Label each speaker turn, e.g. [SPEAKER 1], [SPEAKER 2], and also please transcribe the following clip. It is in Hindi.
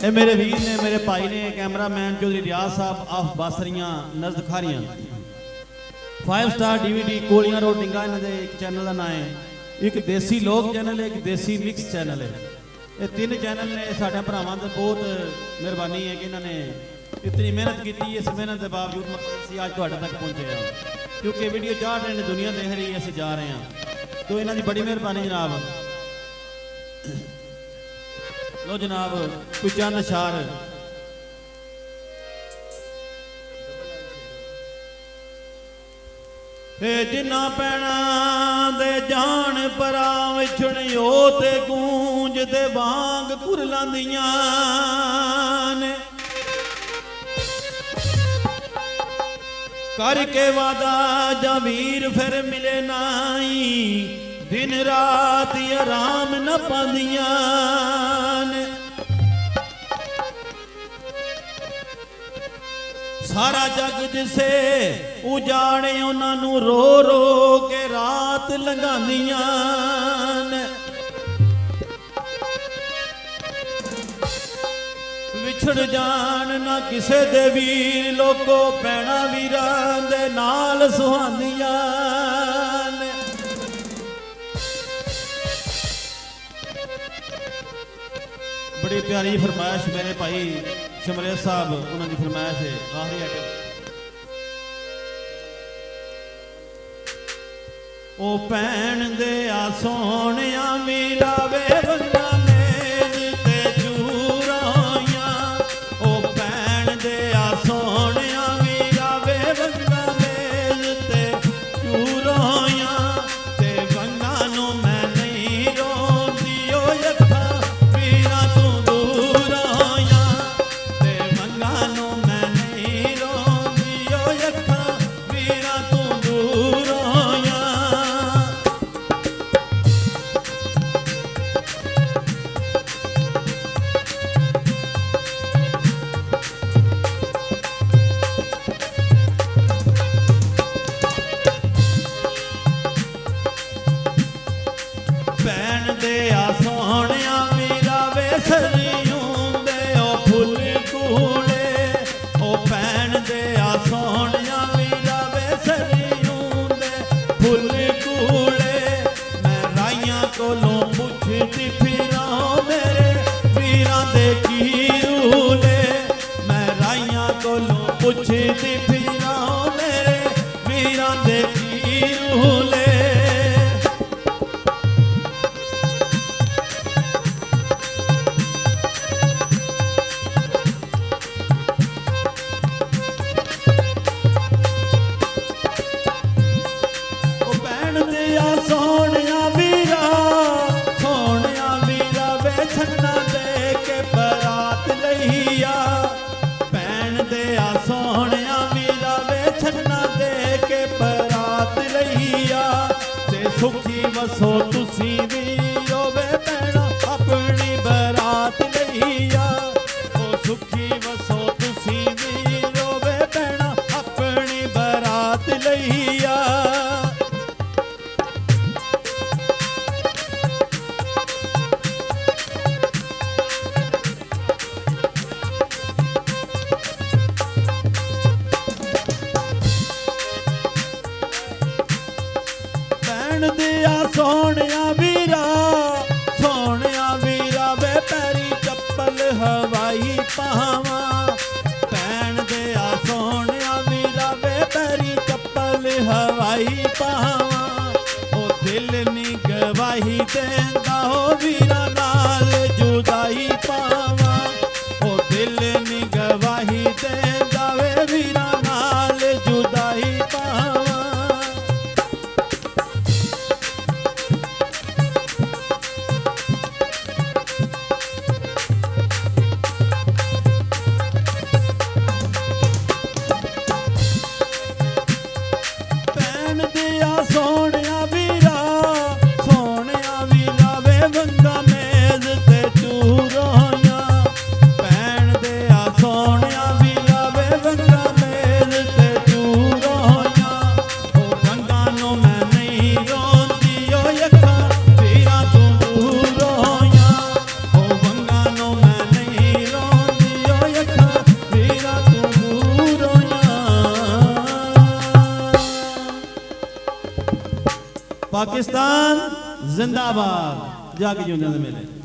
[SPEAKER 1] ये मेरे वीर ने, मेरे भाई ने, कैमरामैन चौधरी रियाज साहब ऑफ बासरियां नज़द Kharian 5 star DVD Kolian road Dinga. इन्होंने एक चैनल का नाम है, एक देसी लोक चैनल है, एक देसी मिक्स चैनल है। ये 3 चैनल ने साढ़े भरावां दी बहुत मेहरबानी है कि इन्होंने इतनी मेहनत की। इस मेहनत के बावजूद मतलब अज तुहाडे तक पहुंचे हैं, क्योंकि वीडियो चाह रहे हैं, दुनिया देख रही है, असीं जा रहे हैं। तो इन्हों की बड़ी मेहरबानी जनाब। लो जनाब कोई चंद अशार जिन्ना पैना दे जान परा विछड़ियो ते गूंज दे वांग कुरलांदियां ने करके वादा जा वीर फिर मिले नाई दिन रात आराम न पांदियां ने। सारा जग जिसे उजाड़े उन्होंने रो रो के रात लंघांदियां ने। विछड़ जान ना किसे दे वीर लोको भैणा वीरां दे नाल सुहांदियां ने। बड़ी प्यारी फरमाइश मेरे भाई शमरेज साहब, उन्होंने फरमाइश है आखिरी आइटम। ओ भैन दे आ सोहणिया वीरा वे वंगा मेज ते चूराइयां। ओ भैन दे आ सोहणिया वीरा वे वंगा मेज ते चूराइयां। ते वंगा नू मैं नहीं रोंदी ओ अखा वीरा तू दूर आया। ते वंगा नू मैं नहीं रोंदी ओ अखा वीरा तू दूर आया। भैन दे आ सोहणिया वीरा वे सरियूं दे ओ फुल कूड़े। ओ भैन दे आ सोहणिया वीरा वे सरियूं दे फुल कूड़े। मैं राइयां कोलों पुछदी फिरां मेरे वीरां दे की रूले। मैं राइयां कोलों पुछदी फिरां मेरे वीरां दे की रूले। सोहणिया वीरा वे छन्ना दे के बरात लईया। भैन दे आ सोहणिया वीरा वे छन्ना दे के बरात लईया। ते सुखी वसो तुसी भी रोवे भैणा अपनी बरात लईया। ओ सुखी वसो तुसी भी रोवे भैणा अपनी बरात लईया। दिया सोहणिया वीरा वे पैरी चप्पल हवाई पावा। भैन दिया सोहणिया वीरा वे पैरी चप्पल हवाई पावा। ओ दिल नी गवाही देंदा हो वीरा नाल जुदाई पावा। ओ दिल नी गवाही देंदा वे वीरा नाल जुदाई पावा। सोहणिया वीरा वे वंगा में पाकिस्तान जिंदाबाद। जाके जिंदे मेले